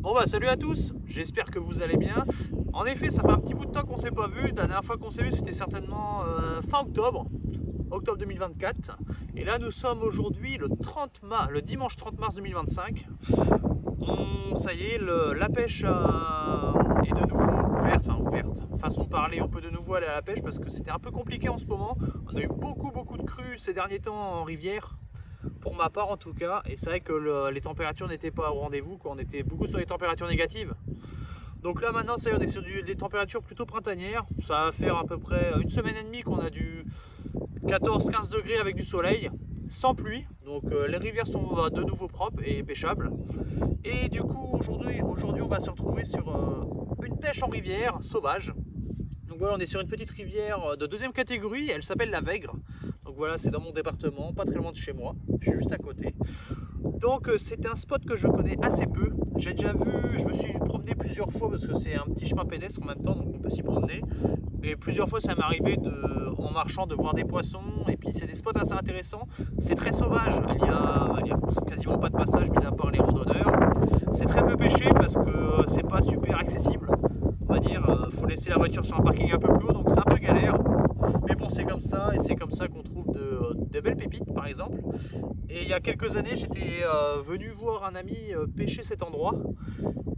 Bon bah salut à tous, j'espère que vous allez bien. En effet, ça fait un petit bout de temps qu'on s'est pas vu. La dernière fois qu'on s'est vu, c'était certainement fin octobre, octobre 2024. Et là, nous sommes aujourd'hui le dimanche 30 mars 2025. Ça y est, la pêche est de nouveau ouverte. Façon de parler, on peut de nouveau aller à la pêche parce que c'était un peu compliqué en ce moment. On a eu beaucoup de crues ces derniers temps en rivière. Pour ma part en tout cas, et c'est vrai que les températures n'étaient pas au rendez-vous, on était beaucoup sur les températures négatives. Donc là maintenant ça y est, on est sur des températures plutôt printanières. Ça va faire à peu près une semaine et demie qu'on a du 14-15 degrés avec du soleil, sans pluie. Donc les rivières sont de nouveau propres et pêchables. Et du coup aujourd'hui on va se retrouver sur une pêche en rivière sauvage. Donc voilà, on est sur une petite rivière de deuxième catégorie, elle s'appelle la Vègre. Donc voilà, c'est dans mon département, pas très loin de chez moi, je suis juste à côté. Donc c'est un spot que je connais assez peu. J'ai déjà vu, je me suis promené plusieurs fois parce que c'est un petit chemin pédestre en même temps, donc on peut s'y promener. Et plusieurs fois ça m'est arrivé en marchant de voir des poissons, et puis c'est des spots assez intéressants. C'est très sauvage, il y a quasiment pas de passage mis à part les randonneurs. C'est très peu pêché parce que c'est pas super accessible. On va dire, faut laisser la voiture sur un parking un peu plus haut, donc c'est un peu galère. Mais bon, c'est comme ça, et c'est comme ça qu'on trouve de belles pépites par exemple. Et il y a quelques années, j'étais venu voir un ami pêcher cet endroit.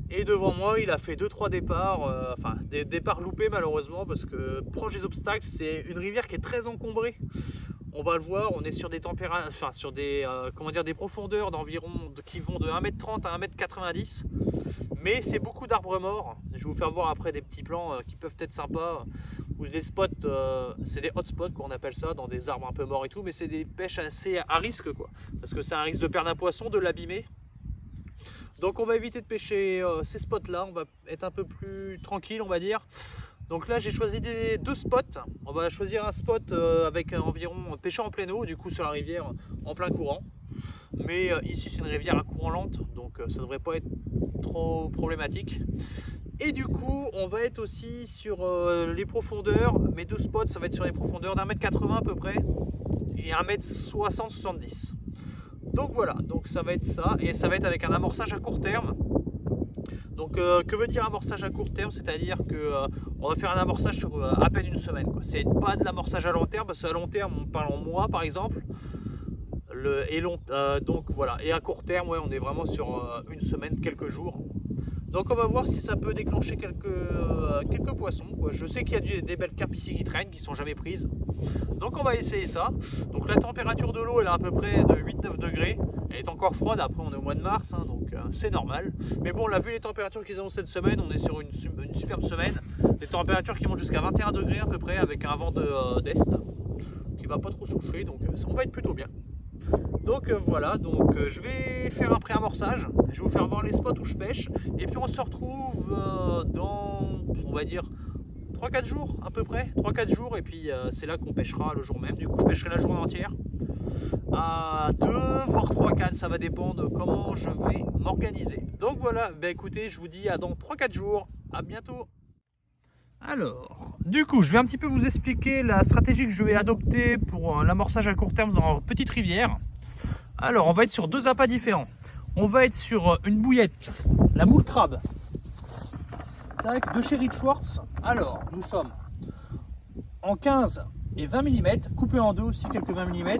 Et devant moi, il a fait 2-3 départs, des départs loupés malheureusement, parce que proche des obstacles, c'est une rivière qui est très encombrée. On va le voir, on est sur des températures, sur des, des profondeurs d'environ qui vont de 1m30 à 1m90. Mais c'est beaucoup d'arbres morts. Je vais vous faire voir après des petits plans qui peuvent être sympas. Ou des spots, c'est des hotspots qu'on appelle ça, dans des arbres un peu morts et tout. Mais c'est des pêches assez à risque quoi. Parce que c'est un risque de perdre un poisson, de l'abîmer. Donc on va éviter de pêcher ces spots là. On va être un peu plus tranquille on va dire. Donc là j'ai choisi deux spots. On va choisir un spot avec environ pêcher en pleine eau. Du coup sur la rivière en plein courant. Mais ici c'est une rivière à courant lente. Donc ça devrait pas être trop problématique. Et du coup on va être aussi sur les profondeurs. Mes deux spots ça va être sur les profondeurs d'1m80 à peu près et 1m60-70. Donc voilà, donc ça va être ça, et ça va être avec un amorçage à court terme. Donc que veut dire amorçage à court terme? C'est-à-dire que on va faire un amorçage sur à peine une semaine. C'est pas de l'amorçage à long terme, parce qu'à long terme on parle en mois par exemple. Donc voilà, et à court terme ouais, on est vraiment sur une semaine, quelques jours. Donc on va voir si ça peut déclencher quelques poissons quoi. Je sais qu'il y a des belles carpes ici qui traînent, qui sont jamais prises. Donc on va essayer ça. Donc la température de l'eau elle est à peu près de 8-9 degrés. Elle est encore froide, après on est au mois de mars, hein, donc c'est normal. Mais bon, on a vu les températures qu'ils ont cette semaine, on est sur une superbe semaine. Des températures qui montent jusqu'à 21 degrés à peu près, avec un vent d'est qui va pas trop souffler, donc on va être plutôt bien. Donc voilà, donc je vais faire un pré-amorçage, je vais vous faire voir les spots où je pêche, et puis on se retrouve dans, on va dire, 3-4 jours à peu près, 3-4 jours, et puis c'est là qu'on pêchera le jour même. Du coup je pêcherai la journée entière, à 2 voire 3-4, ça va dépendre de comment je vais m'organiser. Donc voilà, bah écoutez, je vous dis à dans 3-4 jours, à bientôt. Alors, du coup, je vais un petit peu vous expliquer la stratégie que je vais adopter pour l'amorçage à court terme dans petite rivière. Alors, on va être sur deux appâts différents. On va être sur une bouillette, la moule crabe, tac, de chez Rich Schwartz. Alors, nous sommes en 15 et 20 mm, coupé en deux aussi, quelques 20 mm.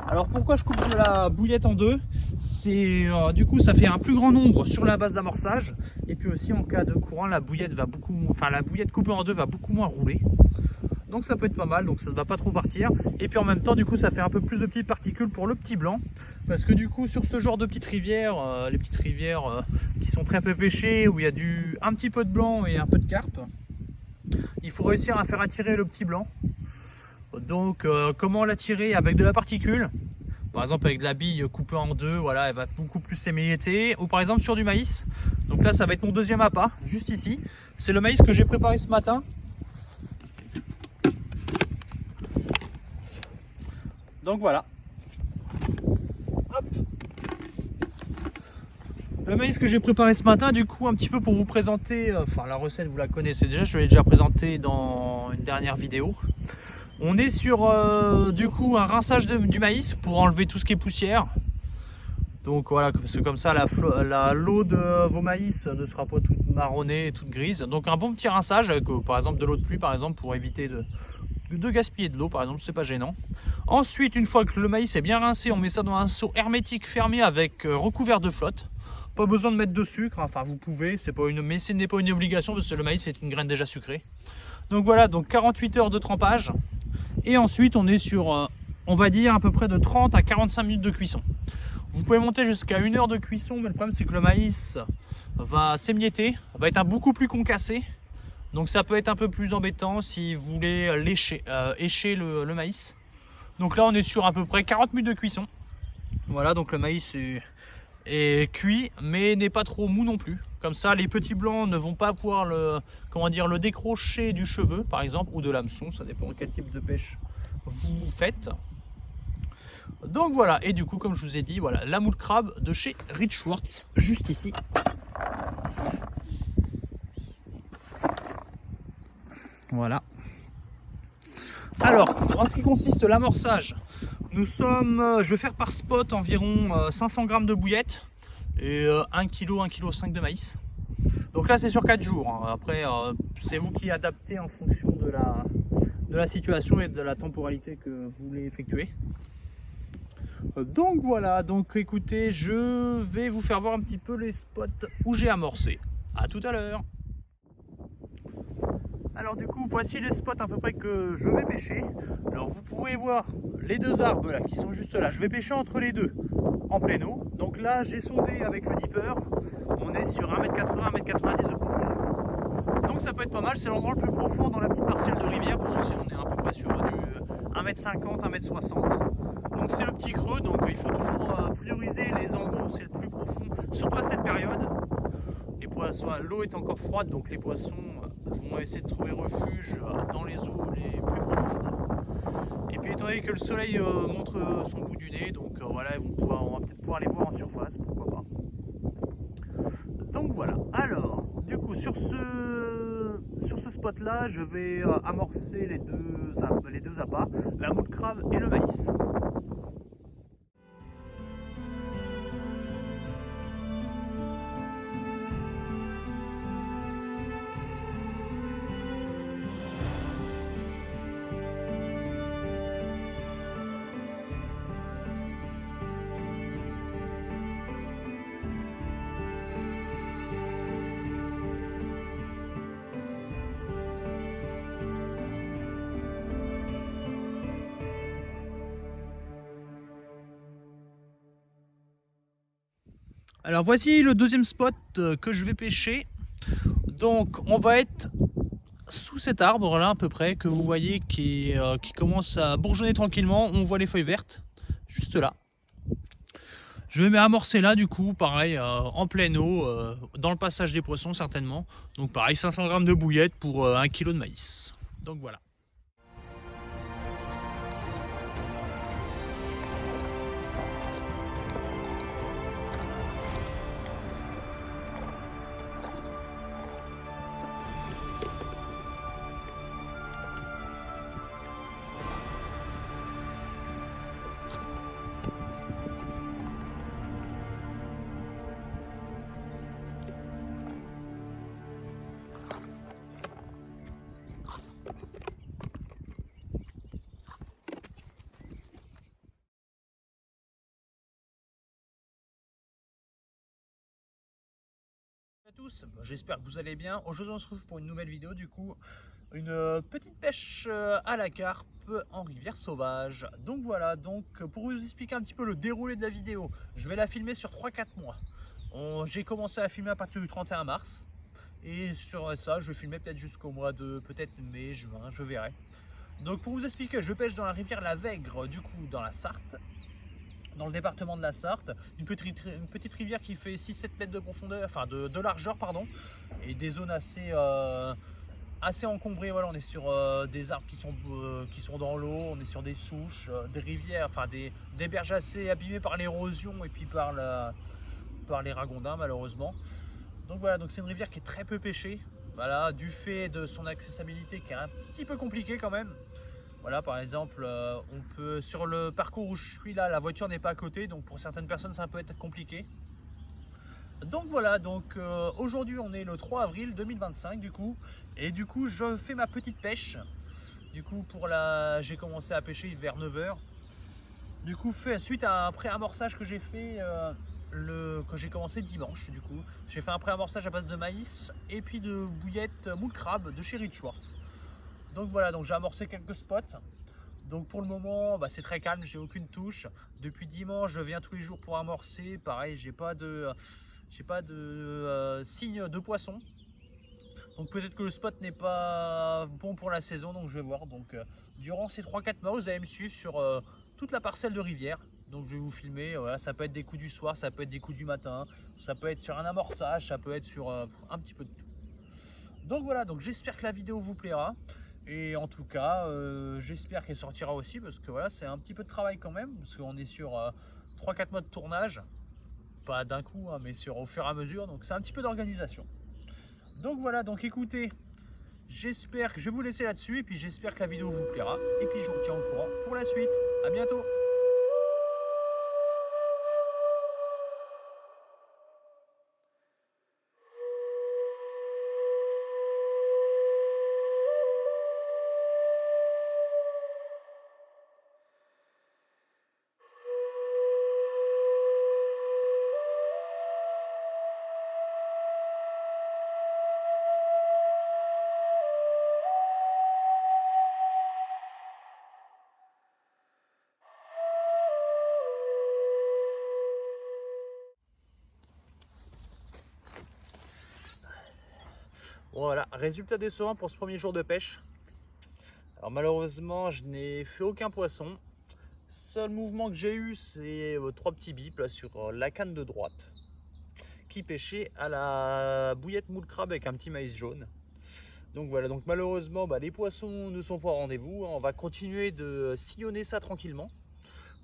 Alors, pourquoi je coupe la bouillette en deux? C'est du coup ça fait un plus grand nombre sur la base d'amorçage, et puis aussi en cas de courant la bouillette coupée en deux va beaucoup moins rouler, donc ça peut être pas mal, donc ça ne va pas trop partir. Et puis en même temps du coup ça fait un peu plus de petites particules pour le petit blanc, parce que du coup sur ce genre de petites rivières, les petites rivières qui sont très peu pêchées, où il y a un petit peu de blanc et un peu de carpe, il faut réussir à faire attirer le petit blanc. Donc comment l'attirer? Avec de la particule. Par exemple avec de la bille coupée en deux, voilà, elle va beaucoup plus s'émietter. Ou par exemple sur du maïs. Donc là ça va être mon deuxième appât, juste ici. C'est le maïs que j'ai préparé ce matin. Donc voilà. Hop. Le maïs que j'ai préparé ce matin, du coup un petit peu pour vous présenter, la recette vous la connaissez déjà, je l'ai déjà présentée dans une dernière vidéo. On est sur du coup un rinçage du maïs pour enlever tout ce qui est poussière. Donc voilà, parce que comme ça l'eau de vos maïs ne sera pas toute marronnée et toute grise. Donc un bon petit rinçage avec par exemple de l'eau de pluie par exemple pour éviter de gaspiller de l'eau par exemple, c'est pas gênant. Ensuite, une fois que le maïs est bien rincé, on met ça dans un seau hermétique fermé avec recouvert de flotte. Pas besoin de mettre de sucre, enfin vous pouvez, mais ce n'est pas une obligation parce que le maïs est une graine déjà sucrée. Donc voilà, donc 48 heures de trempage. Et ensuite on est sur, on va dire à peu près de 30 à 45 minutes de cuisson. Vous pouvez monter jusqu'à 1 heure de cuisson, mais le problème c'est que le maïs va s'émietter, va être beaucoup plus concassé. Donc ça peut être un peu plus embêtant si vous voulez écher le maïs. Donc là on est sur à peu près 40 minutes de cuisson. Voilà, donc le maïs est cuit mais n'est pas trop mou non plus. Comme ça les petits blancs ne vont pas pouvoir le décrocher du cheveu par exemple, ou de l'hameçon, ça dépend de quel type de pêche vous faites. Donc voilà, et du coup comme je vous ai dit, voilà la moule crabe de chez Rich Schwartz, juste ici. Voilà. Alors, en ce qui consiste l'amorçage, je vais faire par spot environ 500 g de bouillette et 1 kg, 1,5 kg de maïs. Donc là c'est sur 4 jours, hein. Après c'est vous qui adaptez en fonction de la situation et de la temporalité que vous voulez effectuer. Donc voilà, donc écoutez, je vais vous faire voir un petit peu les spots où j'ai amorcé. À tout à l'heure. Alors du coup, voici les spots à peu près que je vais pêcher. Alors vous pouvez voir les deux arbres là qui sont juste là. Je vais pêcher entre les deux en pleine eau. Donc là, j'ai sondé avec le dipper. On est sur 1,80 m, 1,90 m de profondeur. Donc ça peut être pas mal. C'est l'endroit le plus profond dans la petite parcelle de rivière parce que on est à peu près sur du 1,50 m, 1,60 m. Donc c'est le petit creux. Donc il faut toujours prioriser les endroits où c'est le plus profond, surtout à cette période. L'eau est encore froide, donc les poissons vont essayer de trouver refuge dans les eaux les plus profondes. Et puis étant donné que le soleil montre son bout du nez, donc voilà, on va peut-être pouvoir les voir en surface, pourquoi pas. Donc voilà, alors du coup sur ce spot là, je vais amorcer les deux appâts, la moule crabe et le maïs. Alors voici le deuxième spot que je vais pêcher. Donc on va être sous cet arbre là à peu près que vous voyez qui commence à bourgeonner tranquillement. On voit les feuilles vertes juste là. Je vais m'amorcer là du coup, pareil, en pleine eau, dans le passage des poissons certainement. Donc pareil, 500 g de bouillette pour 1 kg de maïs. Donc voilà. À tous, j'espère que vous allez bien. Aujourd'hui on se retrouve pour une nouvelle vidéo, du coup une petite pêche à la carpe en rivière sauvage. Donc voilà, donc pour vous expliquer un petit peu le déroulé de la vidéo, je vais la filmer sur 3-4 mois. J'ai commencé à filmer à partir du 31 mars et sur ça je vais filmer peut-être jusqu'au mois de peut-être mai, juin, je verrai. Donc pour vous expliquer, je pêche dans la rivière La Vègre, du coup dans la Sarthe, dans le département de la Sarthe, une petite rivière qui fait 6-7 mètres de profondeur, enfin de largeur pardon, et des zones assez encombrées. Voilà, on est sur des arbres qui sont dans l'eau, on est sur des souches, des rivières, enfin des berges assez abîmées par l'érosion et puis par les ragondins malheureusement. Donc voilà, donc c'est une rivière qui est très peu pêchée, voilà, du fait de son accessibilité qui est un petit peu compliquée quand même. Voilà, par exemple, on peut sur le parcours où je suis là, la voiture n'est pas à côté, donc pour certaines personnes ça peut être compliqué. Donc voilà, donc aujourd'hui on est le 3 avril 2025 du coup, et du coup je fais ma petite pêche. Du coup j'ai commencé à pêcher vers 9 h. Du coup suite à un pré-amorçage que j'ai fait, que j'ai commencé dimanche, du coup j'ai fait un pré-amorçage à base de maïs et puis de bouillettes moule crabe de chez Rich Schwartz. Donc voilà, donc j'ai amorcé quelques spots. Donc pour le moment, c'est très calme, j'ai aucune touche. Depuis dimanche, je viens tous les jours pour amorcer. Pareil, j'ai pas de signe de poisson. Donc peut-être que le spot n'est pas bon pour la saison, donc je vais voir. Donc durant ces 3-4 mois, vous allez me suivre sur toute la parcelle de rivière. Donc je vais vous filmer, voilà, ça peut être des coups du soir, ça peut être des coups du matin, ça peut être sur un amorçage, ça peut être sur un petit peu de tout. Donc voilà, donc j'espère que la vidéo vous plaira. Et en tout cas, j'espère qu'elle sortira aussi parce que voilà, c'est un petit peu de travail quand même. Parce qu'on est sur 3-4 mois de tournage. Pas d'un coup, hein, mais au fur et à mesure. Donc c'est un petit peu d'organisation. Donc voilà, donc écoutez, j'espère que je vais vous laisser là-dessus. Et puis j'espère que la vidéo vous plaira. Et puis je vous retiens au courant pour la suite. À bientôt. Voilà, résultat décevant pour ce premier jour de pêche. Alors malheureusement, je n'ai fait aucun poisson. Seul mouvement que j'ai eu, c'est 3 petits bips là, sur la canne de droite qui pêchait à la bouillette moule crabe avec un petit maïs jaune. Donc voilà, donc malheureusement les poissons ne sont pas au rendez-vous. On va continuer de sillonner ça tranquillement.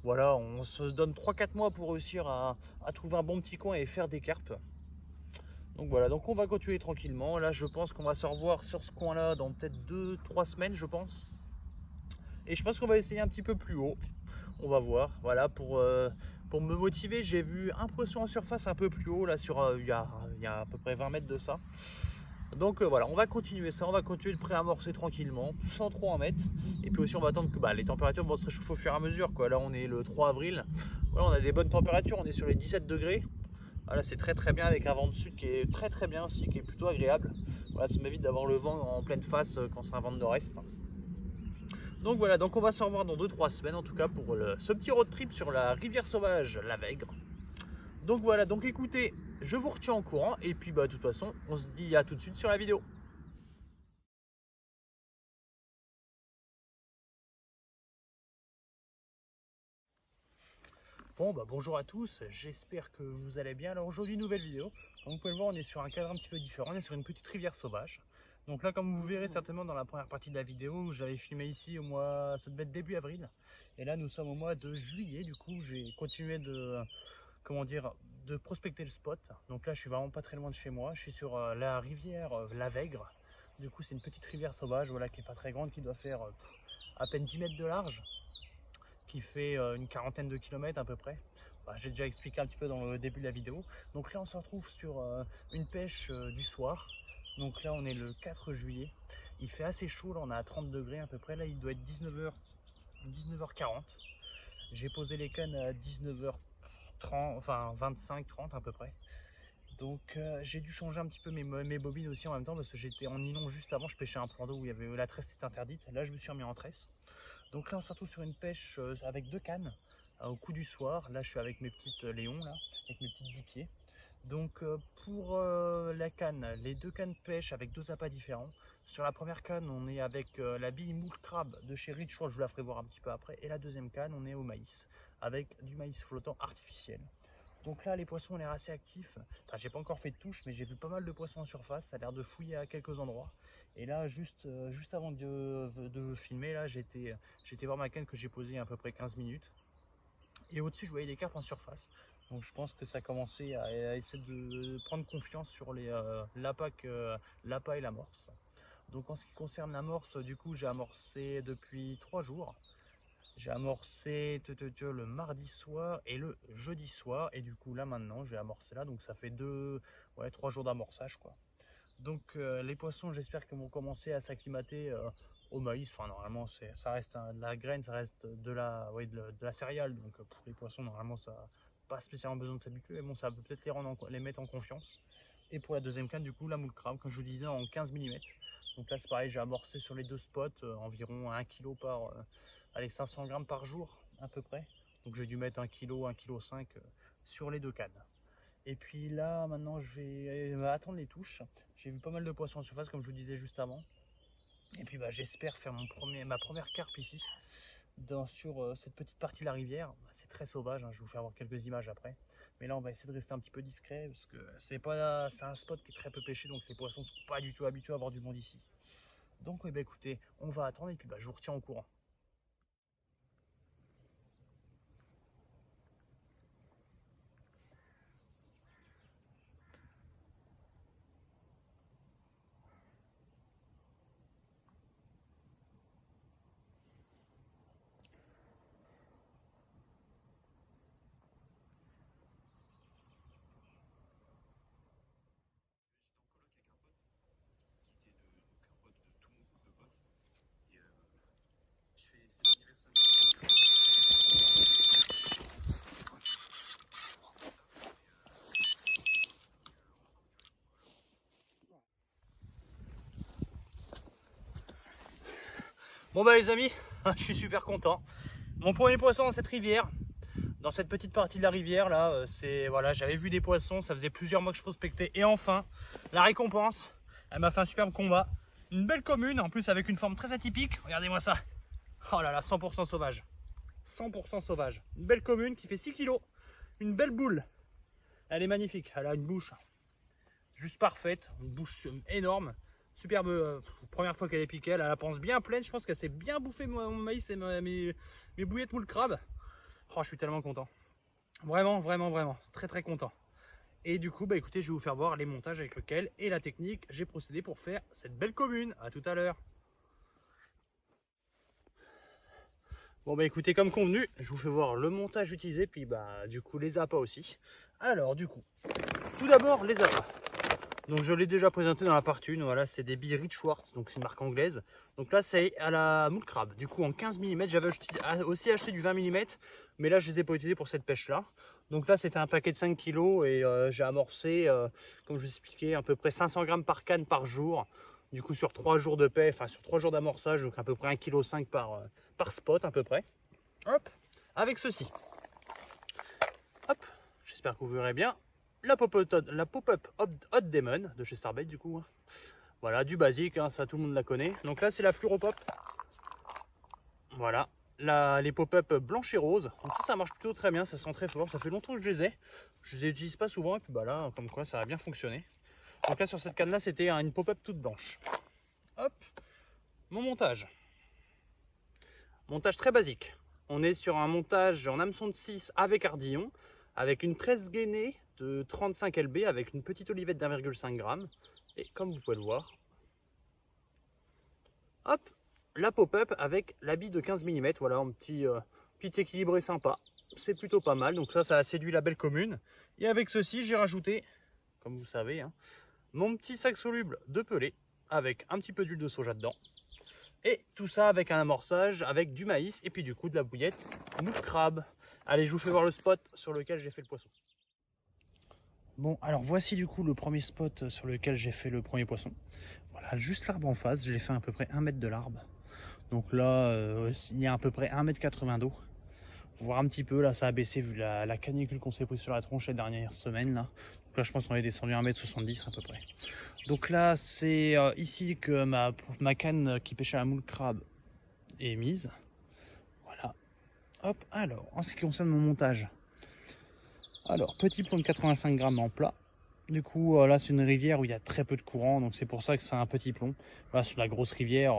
Voilà, on se donne 3-4 mois pour réussir à trouver un bon petit coin et faire des carpes. Donc voilà, donc on va continuer tranquillement. Là je pense qu'on va se revoir sur ce coin là dans peut-être 2-3 semaines je pense. Et je pense qu'on va essayer un petit peu plus haut. On va voir. Voilà, pour me motiver, j'ai vu un poisson en surface un peu plus haut là sur il y a à peu près 20 mètres de ça. Donc voilà, on va continuer ça, on va continuer de pré-amorcer tranquillement, sans trop en mettre. Et puis aussi on va attendre que les températures vont se réchauffer au fur et à mesure, quoi. Là on est le 3 avril, voilà, on a des bonnes températures, on est sur les 17 degrés. Voilà, c'est très bien avec un vent de sud qui est très bien aussi, qui est plutôt agréable. Voilà, ça m'évite d'avoir le vent en pleine face quand c'est un vent de nord-est. Donc voilà, donc on va se revoir dans 2-3 semaines en tout cas pour ce petit road trip sur la rivière sauvage, la Vègre. Donc voilà, donc écoutez, je vous retiens au courant et puis de toute façon, on se dit à tout de suite sur la vidéo. Bon bonjour à tous, j'espère que vous allez bien. Alors aujourd'hui nouvelle vidéo, comme vous pouvez le voir on est sur un cadre un petit peu différent, on est sur une petite rivière sauvage. Donc là comme vous verrez certainement dans la première partie de la vidéo, j'avais filmé ici au mois, ça devait être début avril. Et là nous sommes au mois de juillet, du coup j'ai continué de, de prospecter le spot. Donc là je suis vraiment pas très loin de chez moi, je suis sur la rivière la Vègre. Du coup c'est une petite rivière sauvage, voilà, qui est pas très grande, qui doit faire à peine 10 mètres de large, qui fait une quarantaine de kilomètres à peu près. J'ai déjà expliqué un petit peu dans le début de la vidéo. Donc là on se retrouve sur une pêche du soir. Donc là on est le 4 juillet. Il fait assez chaud, là on est à 30 degrés à peu près. Là il doit être 19h40. J'ai posé les cannes à 19h30, enfin 25-30 à peu près. Donc j'ai dû changer un petit peu mes bobines aussi en même temps parce que j'étais en nylon juste avant, je pêchais un plan d'eau où il y avait, la tresse était interdite. Là je me suis remis en tresse. Donc là on se retrouve sur une pêche avec 2 cannes au coup du soir. Là je suis avec mes petites Léon là, avec mes petites 10 pieds. Donc pour la canne, les 2 cannes pêche avec 2 appâts différents. Sur la première canne on est avec la bille moule crabe de chez Rich, je vous la ferai voir un petit peu après. Et la deuxième canne on est au maïs, avec du maïs flottant artificiel. Donc là les poissons ont l'air assez actifs. Enfin, j'ai pas encore fait de touche mais j'ai vu pas mal de poissons en surface, ça a l'air de fouiller à quelques endroits. Et là juste avant de filmer, là j'étais voir ma canne que j'ai posée il y a à peu près 15 minutes. Et au-dessus je voyais des carpes en surface. Donc je pense que ça a commencé à essayer de prendre confiance sur l'appât et l'amorce. Donc en ce qui concerne l'amorce, du coup j'ai amorcé depuis 3 jours. J'ai amorcé le mardi soir et le jeudi soir. Et du coup là maintenant j'ai amorcé là. Donc ça fait 3 jours d'amorçage quoi. Donc les poissons, j'espère qu'ils vont commencer à s'acclimater au maïs. Enfin normalement ça reste de la graine, ça reste de la céréale. Donc pour les poissons normalement ça n'a pas spécialement besoin de s'habituer. Mais bon, ça peut peut-être les mettre en confiance. Et pour la deuxième canne, du coup la moule crabe, comme je vous disais, en 15 mm. Donc là c'est pareil, j'ai amorcé sur les 2 spots environ 1 kg par allez, 500 grammes par jour à peu près. Donc j'ai dû mettre 1 kg, 1,5 kg sur les 2 cannes. Et puis là maintenant je vais attendre les touches. J'ai vu pas mal de poissons en surface comme je vous disais juste avant. Et puis j'espère faire ma première carpe ici sur cette petite partie de la rivière. C'est très sauvage, hein, je vais vous faire voir quelques images après. Mais là on va essayer de rester un petit peu discret parce que c'est un spot qui est très peu pêché, donc les poissons ne sont pas du tout habitués à avoir du monde ici. Donc écoutez, on va attendre et puis je vous retiens au courant. Bon les amis, je suis super content. Mon premier poisson dans cette rivière, dans cette petite partie de la rivière là, j'avais vu des poissons, ça faisait plusieurs mois que je prospectais et enfin la récompense, elle m'a fait un superbe combat. Une belle commune, en plus avec une forme très atypique, regardez-moi ça. Oh là là, 100% sauvage. 100% sauvage. Une belle commune qui fait 6 kg, une belle boule. Elle est magnifique, elle a une bouche juste parfaite, une bouche énorme. Superbe, première fois qu'elle est piquée, elle a la panse bien pleine, je pense qu'elle s'est bien bouffé mon maïs et mes bouillettes moule crabe. Oh, je suis tellement content. Vraiment, vraiment, vraiment, très très content. Et du coup, écoutez, je vais vous faire voir les montages avec lesquels et la technique j'ai procédé pour faire cette belle commune. À tout à l'heure. Bon écoutez, comme convenu, je vous fais voir le montage utilisé, puis du coup les appâts aussi. Alors du coup, tout d'abord les appâts. Donc je l'ai déjà présenté dans la partie 1, voilà, c'est des billes Rich Schwartz, donc c'est une marque anglaise. Donc là c'est à la moule crabe, du coup en 15 mm, j'avais aussi acheté du 20 mm, mais là je les ai pas utilisés pour cette pêche là. Donc là c'était un paquet de 5 kg et j'ai amorcé, comme je vous expliquais, à peu près 500 grammes par canne par jour. Du coup sur 3 jours de pêche, enfin sur 3 jours d'amorçage, donc à peu près 1,5 kg par spot à peu près. Hop, avec ceci. Hop, j'espère que vous verrez bien. La pop-up Hot Demon de chez Starbait du coup. Voilà, du basique, hein, ça tout le monde la connaît. Donc là c'est la Fluropop. Voilà, les pop-up blanches et roses. Donc ça marche plutôt très bien, ça sent très fort. Ça fait longtemps que je les ai. Je les utilise pas souvent et puis là, comme quoi ça a bien fonctionné. Donc là sur cette canne là c'était une pop-up toute blanche. Hop, mon montage. Montage très basique. On est sur un montage en hameçon de 6 avec ardillon, avec une tresse gainée de 35 lb, avec une petite olivette d'1,5 g. Et comme vous pouvez le voir, hop, la pop-up avec la bille de 15 mm. Voilà, un petit équilibré sympa. C'est plutôt pas mal. Donc ça a séduit la belle commune. Et avec ceci, j'ai rajouté, comme vous savez, hein, mon petit sac soluble de pelé avec un petit peu d'huile de soja dedans. Et tout ça avec un amorçage, avec du maïs et puis du coup de la bouillette moule crabe. Allez, je vous fais voir le spot sur lequel j'ai fait le poisson. Bon, alors voici du coup le premier spot sur lequel j'ai fait le premier poisson. Voilà, juste l'arbre en face, j'ai fait à peu près 1 mètre de l'arbre. Donc là, il y a à peu près 1,80 m d'eau. Voir un petit peu, là ça a baissé vu la canicule qu'on s'est pris sur la tronche les dernières semaines. Là, donc là je pense qu'on est descendu à 1,70 m à peu près. Donc là c'est ici que ma canne qui pêche à la moule crabe est mise. Voilà. Hop, alors en ce qui concerne mon montage. Alors petit plomb de 85 grammes en plat. Du coup là c'est une rivière où il y a très peu de courant, donc c'est pour ça que c'est un petit plomb. Là sur la grosse rivière,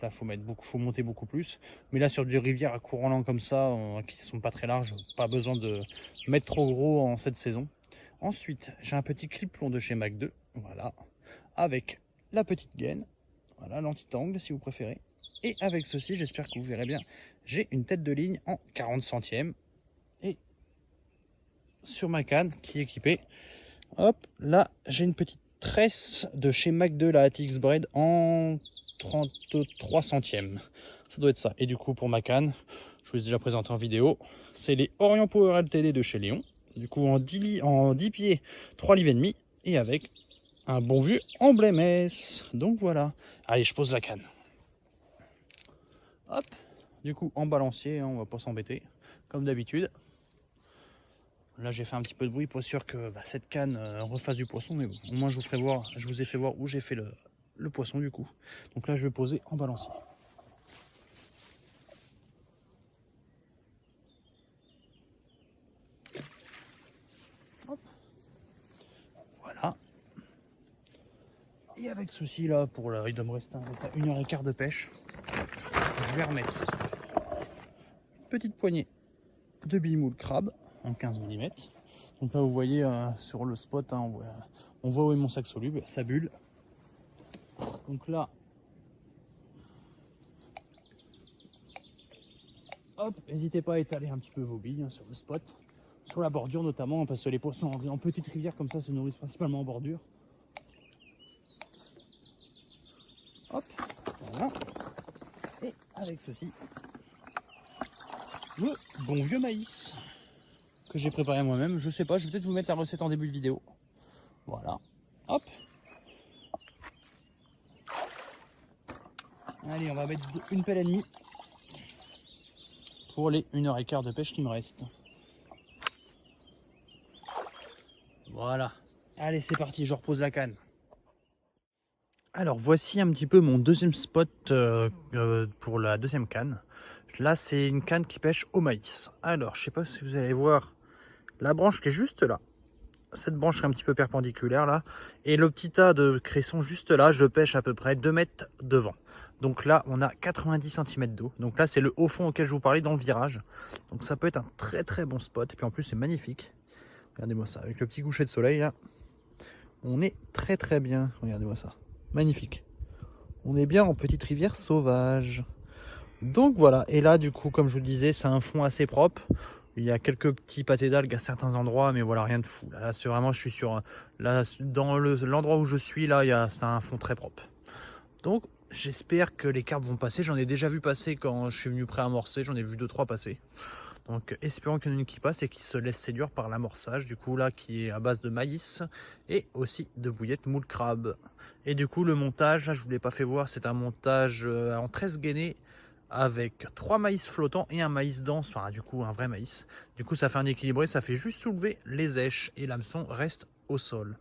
là faut monter beaucoup plus. Mais là sur des rivières à courant lent comme ça, qui sont pas très larges, pas besoin de mettre trop gros en cette saison. Ensuite j'ai un petit clip plomb de chez Mac 2, voilà, avec la petite gaine. Voilà, l'anti-tangle si vous préférez. Et avec ceci, j'espère que vous verrez bien, j'ai une tête de ligne en 40 centièmes. Et sur ma canne qui est équipée, hop, là j'ai une petite tresse de chez Mac 2, la ATX Braid en 33 centièmes. Ça doit être ça. Et du coup pour ma canne, je vous ai déjà présenté en vidéo, c'est les Orient Power LTD de chez Léon. Du coup en 10 pieds, 3 livres et demi et avec un bon vieux emblème S. Donc voilà. Allez, je pose la canne. Hop. Du coup en balancier, hein, on va pas s'embêter comme d'habitude. Là j'ai fait un petit peu de bruit pour être sûr que cette canne refasse du poisson, mais bon, au moins je vous ai fait voir où j'ai fait le poisson du coup. Donc là je vais poser en balancier. Hop. Voilà. Et avec ceci là, il doit me rester à 1h15 de pêche, je vais remettre une petite poignée de billes moule crabe en 15 mm. Donc là vous voyez sur le spot, hein, on voit où est mon sac soluble, sa bulle. Donc là, hop, n'hésitez pas à étaler un petit peu vos billes, hein, sur le spot, sur la bordure notamment, parce que les poissons en petite rivière comme ça se nourrissent principalement en bordure. Hop, voilà. Et avec ceci, le bon vieux maïs que j'ai préparé moi-même. Je sais pas, je vais peut-être vous mettre la recette en début de vidéo. Voilà, hop. Allez, on va mettre une pelle et demie pour les 1h15 de pêche qui me reste. Voilà. Allez, c'est parti, je repose la canne. Alors, voici un petit peu mon deuxième spot pour la deuxième canne. Là, c'est une canne qui pêche au maïs. Alors, je sais pas si vous allez voir la branche qui est juste là. Cette branche est un petit peu perpendiculaire là. Et le petit tas de cresson juste là, je pêche à peu près 2 mètres devant. Donc là, on a 90 cm d'eau. Donc là, c'est le haut fond auquel je vous parlais dans le virage. Donc ça peut être un très très bon spot. Et puis en plus, c'est magnifique. Regardez-moi ça, avec le petit coucher de soleil là. On est très très bien. Regardez-moi ça. Magnifique. On est bien en petite rivière sauvage. Donc voilà. Et là, du coup, comme je vous le disais, c'est un fond assez propre. Il y a quelques petits pâtés d'algues à certains endroits, mais voilà, rien de fou. Là, c'est vraiment, je suis sur... Là, dans l'endroit où je suis, là, c'est un fond très propre. Donc, j'espère que les carpes vont passer. J'en ai déjà vu passer quand je suis venu pré-amorcer. J'en ai vu 2-3 passer. Donc, espérons qu'il y en ait une qui passe et qui se laisse séduire par l'amorçage. Du coup, là, qui est à base de maïs et aussi de bouillette moule crabe. Et du coup, le montage, là, je ne vous l'ai pas fait voir, c'est un montage en 13 gainés avec 3 maïs flottants et un maïs dense, enfin du coup un vrai maïs. Du coup ça fait un équilibré, ça fait juste soulever les èches et l'hameçon reste au sol.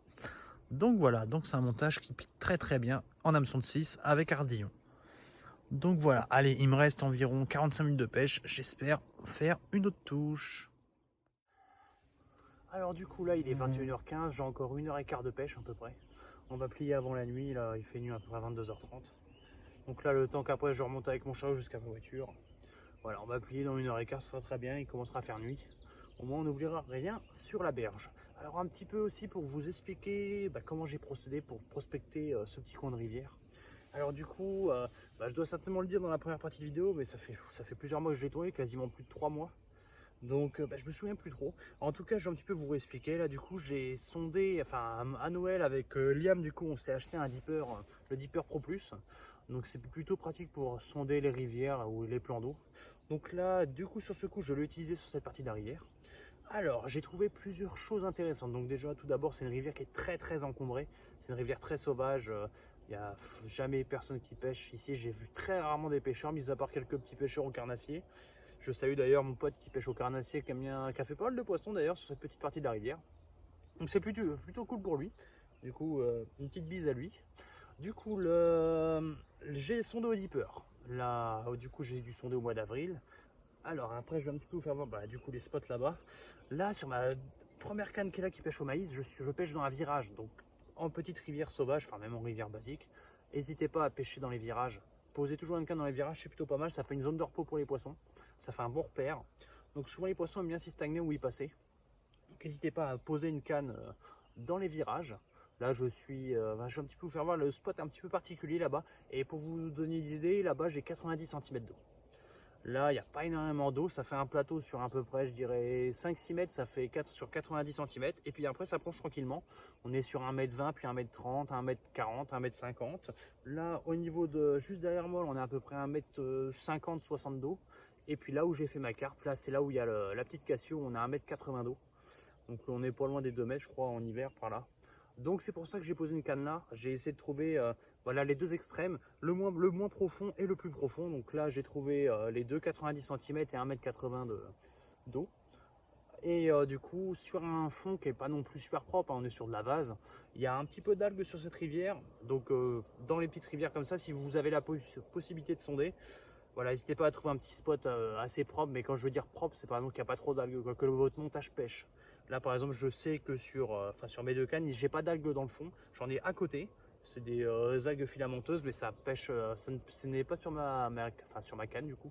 Donc voilà, donc c'est un montage qui pique très très bien en hameçon de 6 avec ardillon. Donc voilà, allez, il me reste environ 45 minutes de pêche, j'espère faire une autre touche. Alors du coup là il est 21h15, j'ai encore 1h15 de pêche à peu près. On va plier avant la nuit, là il fait nuit à peu près 22h30. Donc là, le temps qu'après je remonte avec mon chariot jusqu'à ma voiture. Voilà, on va plier dans 1h15, ce sera très bien, il commencera à faire nuit. Au moins, on n'oubliera rien sur la berge. Alors un petit peu aussi pour vous expliquer comment j'ai procédé pour prospecter ce petit coin de rivière. Alors du coup, je dois certainement le dire dans la première partie de vidéo, mais ça fait plusieurs mois que je l'ai tourné, quasiment plus de 3 mois. Donc je me souviens plus trop. En tout cas, je vais un petit peu vous réexpliquer. Là du coup, j'ai sondé, enfin à Noël avec Liam, du coup on s'est acheté un dipper, le dipper Pro Plus. Donc c'est plutôt pratique pour sonder les rivières ou les plans d'eau. Donc là, du coup, sur ce coup, je l'ai utilisé sur cette partie de la rivière. Alors, j'ai trouvé plusieurs choses intéressantes. Donc déjà, tout d'abord, c'est une rivière qui est très très encombrée. C'est une rivière très sauvage. Il n'y a jamais personne qui pêche ici. J'ai vu très rarement des pêcheurs, mis à part quelques petits pêcheurs au carnassier. Je salue d'ailleurs mon pote qui pêche au carnassier, qui a fait pas mal de poissons d'ailleurs sur cette petite partie de la rivière. Donc c'est plutôt cool pour lui. Du coup, une petite bise à lui. Du coup, j'ai sondé au dipper. Là, du coup, j'ai dû sonder au mois d'avril. Alors, après, je vais un petit peu vous faire voir du coup, les spots là-bas. Là, sur ma première canne qui est là, qui pêche au maïs, je pêche dans un virage. Donc, en petite rivière sauvage, enfin même en rivière basique. N'hésitez pas à pêcher dans les virages. Posez toujours une canne dans les virages, c'est plutôt pas mal. Ça fait une zone de repos pour les poissons. Ça fait un bon repère. Donc, souvent, les poissons aiment bien s'y stagner ou y passer. Donc, n'hésitez pas à poser une canne dans les virages. Là je vais un petit peu vous faire voir le spot un petit peu particulier là-bas. Et pour vous donner une idée, là-bas j'ai 90 cm d'eau. Là, il n'y a pas énormément d'eau, ça fait un plateau sur à peu près, je dirais 5-6 mètres, ça fait 4 sur 90 cm. Et puis après, ça plonge tranquillement. On est sur 1,20 m, puis 1,30 m, 1,40 m, 1,50 m. Là, au niveau de juste derrière moi, on est à peu près 1,50 m-60 d'eau. Et puis là où j'ai fait ma carpe, là, c'est là où il y a la petite cassio, on a 1,80 m d'eau. Donc on est pas loin des 2 mètres, je crois, en hiver par là. Donc c'est pour ça que j'ai posé une canne là. J'ai essayé de trouver voilà, les deux extrêmes, le moins profond et le plus profond. Donc là j'ai trouvé les deux, 90 cm et 1,80 m d'eau. Et du coup sur un fond qui n'est pas non plus super propre, hein, on est sur de la vase. Il y a un petit peu d'algues sur cette rivière. Donc dans les petites rivières comme ça, si vous avez la possibilité de sonder, voilà, n'hésitez pas à trouver un petit spot assez propre. Mais quand je veux dire propre, c'est par exemple qu'il n'y a pas trop d'algues, que votre montage pêche. Là par exemple je sais que sur mes deux cannes, j'ai pas d'algues dans le fond, j'en ai à côté. C'est des algues filamenteuses, mais ça pêche, ce n'est pas sur sur ma canne du coup.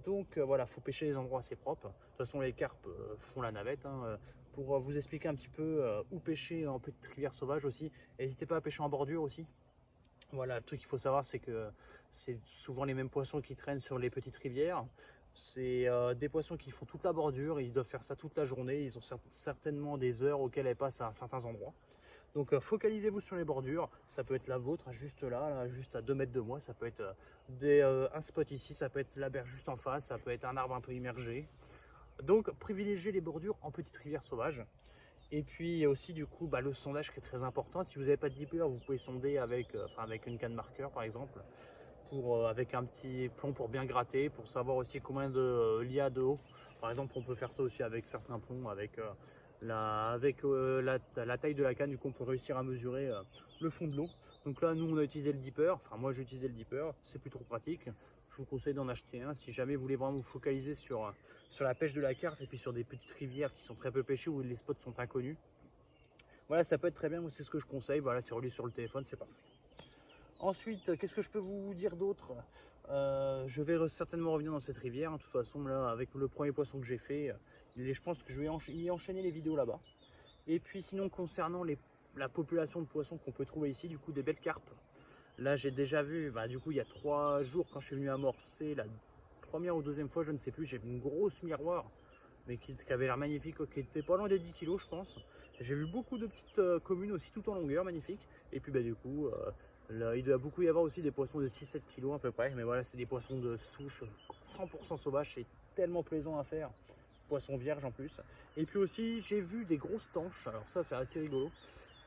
Donc voilà, faut pêcher les endroits assez propres. De toute façon les carpes font la navette. Hein. Pour vous expliquer un petit peu où pêcher en petite rivière sauvage aussi, n'hésitez pas à pêcher en bordure aussi. Voilà, le truc qu'il faut savoir, c'est que c'est souvent les mêmes poissons qui traînent sur les petites rivières. C'est des poissons qui font toute la bordure, ils doivent faire ça toute la journée, ils ont certainement des heures auxquelles elles passent à certains endroits. Donc focalisez-vous sur les bordures, ça peut être la vôtre, juste là, juste à 2 mètres de moi, ça peut être un spot ici, ça peut être la berge juste en face, ça peut être un arbre un peu immergé. Donc privilégiez les bordures en petite rivière sauvage. Et puis aussi du coup le sondage qui est très important. Si vous n'avez pas de dipper, vous pouvez sonder avec une canne marqueur par exemple. Avec un petit plomb pour bien gratter, pour savoir aussi combien il y a de haut. Par exemple, on peut faire ça aussi avec certains plombs, avec la taille de la canne, du coup on peut réussir à mesurer le fond de l'eau. Donc là, nous on a utilisé le dipper, enfin moi j'ai utilisé le dipper, c'est plutôt pratique. Je vous conseille d'en acheter un si jamais vous voulez vraiment vous focaliser sur la pêche de la carpe et puis sur des petites rivières qui sont très peu pêchées où les spots sont inconnus. Voilà, ça peut être très bien, moi c'est ce que je conseille, voilà, c'est relié sur le téléphone, c'est parfait. Ensuite, qu'est-ce que je peux vous dire d'autre? Je vais certainement revenir dans cette rivière. De toute façon, là, avec le premier poisson que j'ai fait, je pense que je vais y enchaîner les vidéos là-bas. Et puis sinon, concernant la population de poissons qu'on peut trouver ici, du coup, des belles carpes. Là, j'ai déjà vu, du coup, il y a 3 jours, quand je suis venu amorcer, la première ou deuxième fois, je ne sais plus, j'ai vu une grosse miroir, mais qui avait l'air magnifique, qui était pas loin des 10 kg, je pense. J'ai vu beaucoup de petites communes aussi, tout en longueur, magnifiques. Et puis, du coup... là, il doit beaucoup y avoir aussi des poissons de 6-7 kg à peu près, mais voilà, c'est des poissons de souche 100% sauvages, c'est tellement plaisant à faire, poissons vierges en plus. Et puis aussi, j'ai vu des grosses tanches, alors ça c'est assez rigolo,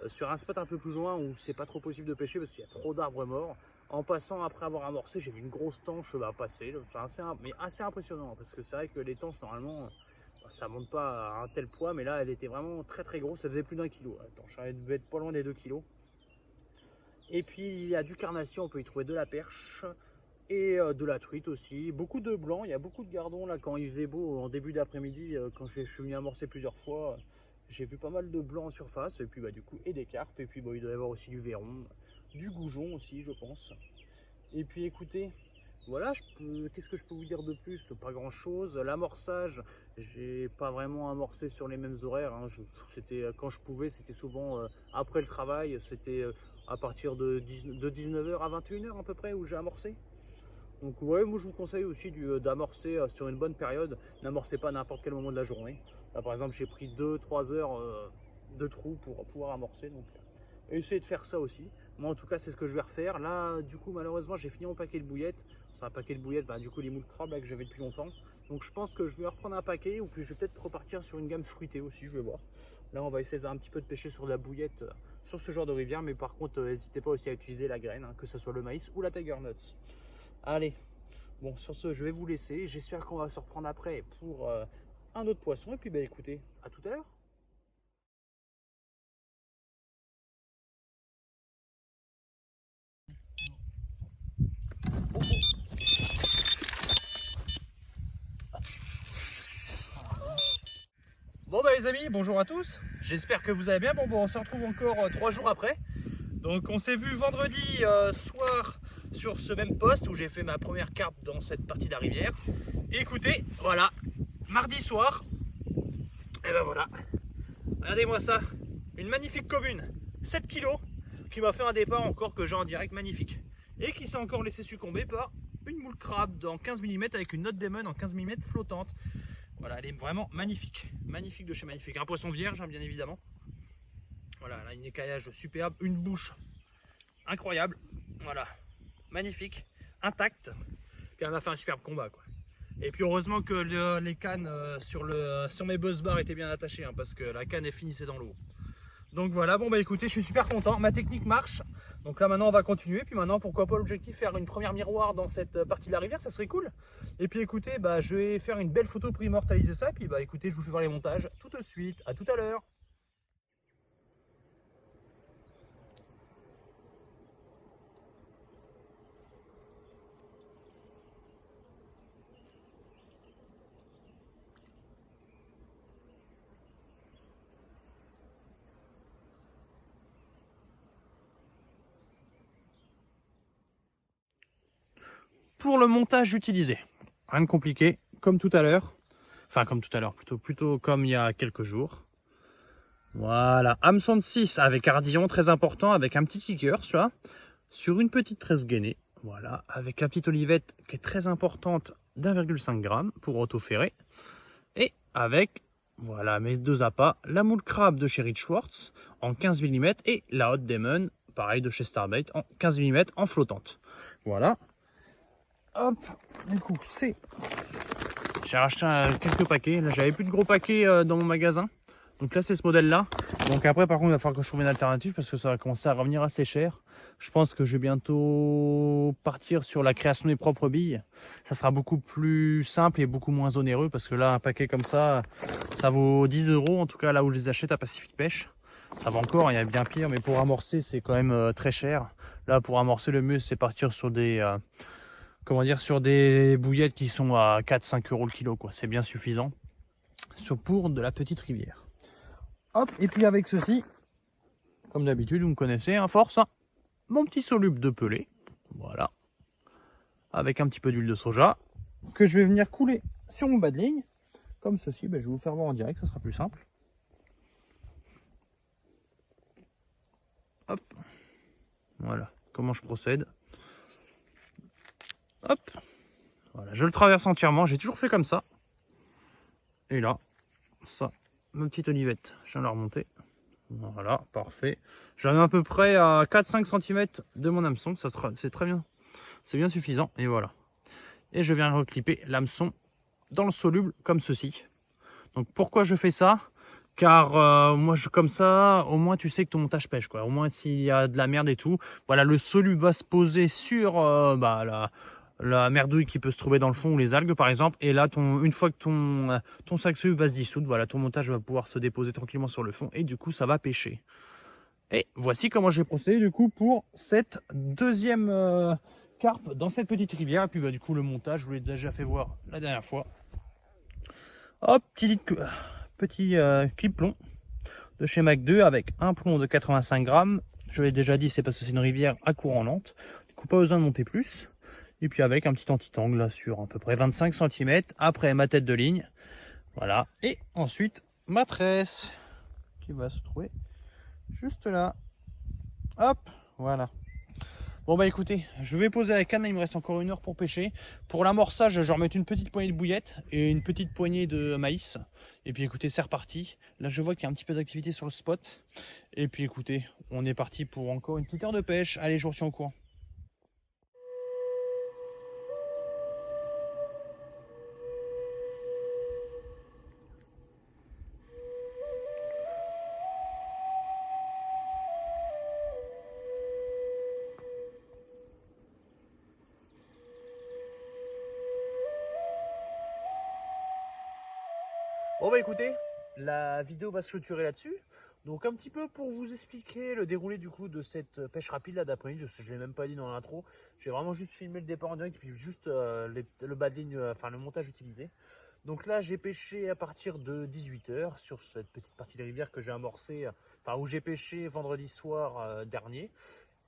sur un spot un peu plus loin où c'est pas trop possible de pêcher parce qu'il y a trop d'arbres morts. En passant après avoir amorcé, j'ai vu une grosse tanche passer, c'est assez impressionnant parce que c'est vrai que les tanches normalement ça monte pas à un tel poids, mais là elle était vraiment très très grosse, ça faisait plus d'1 kilo. La tanche, elle devait être pas loin des 2 kg. Et puis il y a du carnation, on peut y trouver de la perche et de la truite aussi. Beaucoup de blanc, il y a beaucoup de gardons là quand il faisait beau en début d'après-midi, quand je suis venu amorcer plusieurs fois. J'ai vu pas mal de blanc en surface et puis du coup et des carpes. Et puis il doit y avoir aussi du verron, du goujon aussi je pense. Et puis écoutez, voilà, qu'est-ce que je peux vous dire de plus? Pas grand chose. L'amorçage, j'ai pas vraiment amorcé sur les mêmes horaires. Hein. C'était quand je pouvais, c'était souvent après le travail. C'était à partir de 19 h à 21 h à peu près où j'ai amorcé. Donc ouais, moi je vous conseille aussi d'amorcer sur une bonne période. N'amorcez pas à n'importe quel moment de la journée. Là par exemple, j'ai pris 2-3 heures de trou pour pouvoir amorcer. Donc essayez de faire ça aussi. Moi en tout cas c'est ce que je vais refaire. Là du coup malheureusement j'ai fini mon paquet de bouillettes. C'est un paquet de bouillettes, du coup les moules crabes là, que j'avais depuis longtemps. Donc je pense que je vais reprendre un paquet ou puis je vais peut-être repartir sur une gamme fruitée aussi, je vais voir. Là on va essayer de un petit peu de pêcher sur de la bouillette sur ce genre de rivière, mais par contre n'hésitez pas aussi à utiliser la graine, hein, que ce soit le maïs ou la tiger nuts. Allez, bon sur ce je vais vous laisser, j'espère qu'on va se reprendre après pour un autre poisson et puis écoutez, à tout à l'heure. Bon les amis, bonjour à tous, j'espère que vous allez bien. Bon on se retrouve encore 3 jours après. Donc on s'est vu vendredi soir sur ce même poste où j'ai fait ma première carpe dans cette partie de la rivière. Et écoutez, voilà, mardi soir, et voilà, regardez-moi ça, une magnifique commune, 7 kilos, qui m'a fait un départ encore que j'ai en direct magnifique. Et qui s'est encore laissé succomber par une moule crabe en 15 mm avec une note Demon en 15 mm flottante. Voilà, elle est vraiment magnifique. Magnifique de chez magnifique. Un poisson vierge, hein, bien évidemment. Voilà, elle a une écaillage superbe, une bouche incroyable. Voilà, magnifique, intacte. Puis elle m'a fait un superbe combat, quoi. Et puis heureusement que les cannes sur mes buzz bars étaient bien attachées, hein, parce que la canne est finissait dans l'eau. Donc voilà, bon bah écoutez, je suis super content, ma technique marche. Donc là maintenant on va continuer, puis maintenant pourquoi pas l'objectif faire une première miroir dans cette partie de la rivière, ça serait cool. Et puis écoutez, bah je vais faire une belle photo pour immortaliser ça, puis bah écoutez, je vous fais voir les montages tout de suite, à tout à l'heure. Pour le montage utilisé, rien de compliqué, comme tout à l'heure. Enfin comme tout à l'heure, plutôt comme il y a quelques jours. Voilà, hameçon de 6 avec ardillon très important, avec un petit kicker, tu vois, sur une petite tresse gainée. Voilà, avec la petite olivette qui est très importante d'1,5 g pour autoferrer. Et avec, voilà, mes deux appâts, la moule crabe de chez Rich Schwartz en 15 mm et la Hot Demon, pareil de chez Starbait, en 15 mm en flottante. Voilà. Hop, du coup, j'ai racheté quelques paquets. Là, j'avais plus de gros paquets dans mon magasin. Donc là, c'est ce modèle-là. Donc après, par contre, il va falloir que je trouve une alternative parce que ça va commencer à revenir assez cher. Je pense que je vais bientôt partir sur la création des propres billes. Ça sera beaucoup plus simple et beaucoup moins onéreux parce que là, un paquet comme ça, ça vaut 10 €. En tout cas, là où je les achète à Pacific Pêche. Ça va encore, il y a bien pire, mais pour amorcer, c'est quand même très cher. Là, pour amorcer, le mieux, c'est partir sur des... sur des bouillettes qui sont à 4-5 € le kilo, quoi. C'est bien suffisant pour de la petite rivière. Hop, et puis avec ceci, comme d'habitude, vous me connaissez, hein, force, hein, mon petit soluble de pelé, voilà, avec un petit peu d'huile de soja, que je vais venir couler sur mon bas de ligne, comme ceci. Ben, je vais vous faire voir en direct, ça sera plus simple. Hop, voilà, comment je procède. Hop, voilà, je le traverse entièrement, j'ai toujours fait comme ça. Et là, ça, ma petite olivette, je viens de la remonter. Voilà, parfait. J'en ai à peu près à 4-5 cm de mon hameçon, c'est très bien. C'est bien suffisant, et voilà. Et je viens reclipper l'hameçon dans le soluble, comme ceci. Donc pourquoi je fais ça? Car moi, comme ça, au moins tu sais que ton montage pêche, quoi. Au moins s'il y a de la merde et tout, voilà, le soluble va se poser sur la merdouille qui peut se trouver dans le fond ou les algues par exemple. Et là, une fois que ton sac soluble va se dissoudre, voilà, ton montage va pouvoir se déposer tranquillement sur le fond et du coup, ça va pêcher. Et voici comment j'ai procédé du coup pour cette deuxième carpe dans cette petite rivière. Et puis bah, du coup, le montage, je vous l'ai déjà fait voir la dernière fois. Hop, petit clip plomb de chez Mac 2 avec un plomb de 85 grammes. Je l'ai déjà dit, c'est parce que c'est une rivière à courant lente. Du coup, pas besoin de monter plus. Et puis avec un petit anti-tangle là sur à peu près 25 cm. Après ma tête de ligne. Voilà. Et ensuite ma tresse qui va se trouver juste là. Hop, voilà. Bon bah écoutez, je vais poser la canne, il me reste encore 1 heure pour pêcher. Pour l'amorçage, je vais remettre une petite poignée de bouillettes et une petite poignée de maïs. Et puis écoutez, c'est reparti. Là je vois qu'il y a un petit peu d'activité sur le spot. Et puis écoutez, on est parti pour encore une petite heure de pêche. Allez, je vous retiens au courant. Bon bah écoutez, la vidéo va se clôturer là-dessus. Donc un petit peu pour vous expliquer le déroulé du coup de cette pêche rapide là d'après-midi, je ne l'ai même pas dit dans l'intro. J'ai vraiment juste filmé le départ en direct et puis juste le bas de ligne, enfin le montage utilisé. Donc là j'ai pêché à partir de 18 h sur cette petite partie de rivière que j'ai amorcée, enfin où j'ai pêché vendredi soir dernier.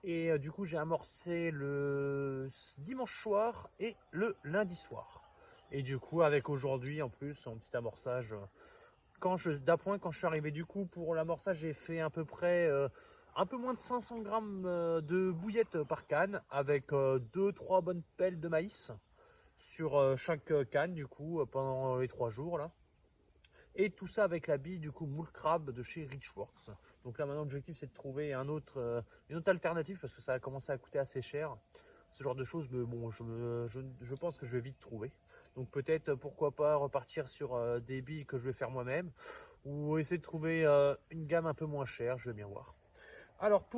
Et du coup j'ai amorcé le dimanche soir et le lundi soir. Et du coup avec aujourd'hui en plus un petit amorçage. D'appoint quand je suis arrivé du coup pour l'amorçage, j'ai fait à peu près un peu moins de 500 grammes de bouillette par canne avec 2-3 bonnes pelles de maïs sur chaque canne du coup pendant les 3 jours là. Et tout ça avec la bille du coup moule crabe de chez Richworks. Donc là maintenant l'objectif c'est de trouver une autre alternative parce que ça a commencé à coûter assez cher. Ce genre de choses, mais bon, je pense que je vais vite trouver. Donc peut-être pourquoi pas repartir sur des billes que je vais faire moi-même ou essayer de trouver une gamme un peu moins chère, je vais bien voir. Alors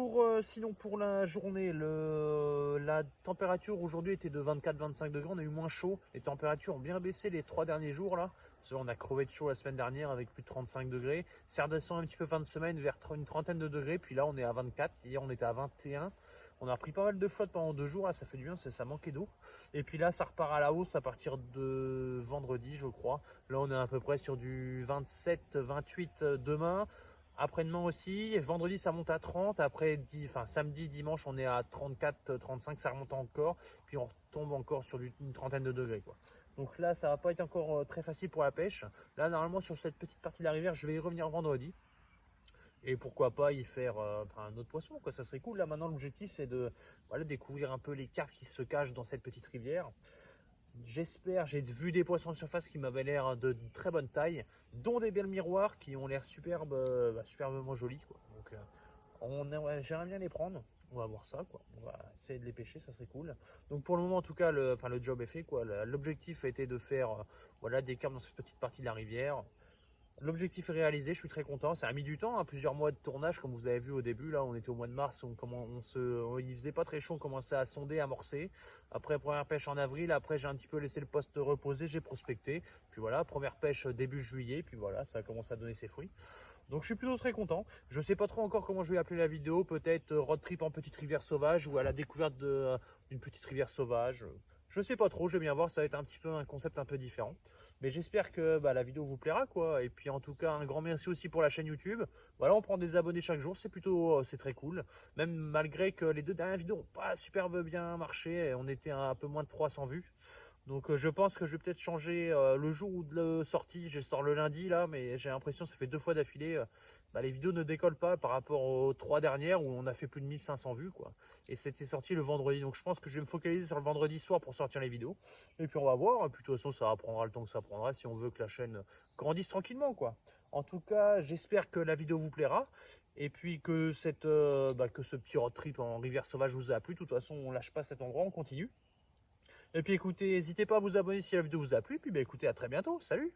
sinon pour la journée, la température aujourd'hui était de 24-25 degrés, on a eu moins chaud, les températures ont bien baissé les 3 derniers jours là. On a crevé de chaud la semaine dernière avec plus de 35 degrés, c'est redescendu un petit peu fin de semaine vers une trentaine de degrés, puis là on est à 24, hier on était à 21. On a pris pas mal de flotte pendant 2 jours, là ça fait du bien, ça manquait d'eau. Et puis là ça repart à la hausse à partir de vendredi je crois. Là on est à peu près sur du 27-28 demain. Après-demain aussi, vendredi ça monte à 30, après samedi, dimanche on est à 34, 35, ça remonte encore, puis on retombe encore sur une trentaine de degrés quoi. Donc là ça va pas être encore très facile pour la pêche. Là normalement sur cette petite partie de la rivière je vais y revenir vendredi. Et pourquoi pas y faire un autre poisson quoi, ça serait cool. Là maintenant l'objectif c'est de découvrir un peu les carpes qui se cachent dans cette petite rivière. J'espère, j'ai vu des poissons de surface qui m'avaient l'air de très bonne taille, dont des belles miroirs qui ont l'air superbement jolis quoi. Donc j'aimerais bien les prendre, on va voir ça quoi. On va essayer de les pêcher, ça serait cool. Donc pour le moment en tout cas le job est fait quoi. L'objectif a été de faire des carpes dans cette petite partie de la rivière. L'objectif est réalisé, je suis très content. Ça a mis du temps, hein, plusieurs mois de tournage, comme vous avez vu au début. Là, on était au mois de mars, il faisait pas très chaud, on commençait à sonder, à amorcer. Après, première pêche en avril. Après, j'ai un petit peu laissé le poste reposer, j'ai prospecté. Puis voilà, première pêche début juillet. Puis voilà, ça a commencé à donner ses fruits. Donc, je suis plutôt très content. Je sais pas trop encore comment je vais appeler la vidéo. Peut-être road trip en petite rivière sauvage ou à la découverte d'une petite rivière sauvage. Je sais pas trop, je vais bien voir. Ça va être un petit peu un concept un peu différent. Mais j'espère que la vidéo vous plaira quoi. Et puis en tout cas un grand merci aussi pour la chaîne YouTube. Voilà, on prend des abonnés chaque jour, c'est très cool. Même malgré que les 2 dernières vidéos n'ont pas superbe bien marché, on était à un peu moins de 300 vues. Donc je pense que je vais peut-être changer le jour où de la sortie. Je sors le lundi là, mais j'ai l'impression que ça fait 2 fois d'affilée. Les vidéos ne décollent pas par rapport aux 3 dernières où on a fait plus de 1500 vues quoi. Et c'était sorti le vendredi. Donc je pense que je vais me focaliser sur le vendredi soir pour sortir les vidéos. Et puis on va voir. Et puis de toute façon ça prendra le temps que ça prendra si on veut que la chaîne grandisse tranquillement quoi. En tout cas j'espère que la vidéo vous plaira. Et puis que ce petit road trip en rivière sauvage vous a plu. De toute façon on lâche pas cet endroit, on continue. Et puis écoutez, n'hésitez pas à vous abonner si la vidéo vous a plu. Puis écoutez, à très bientôt. Salut!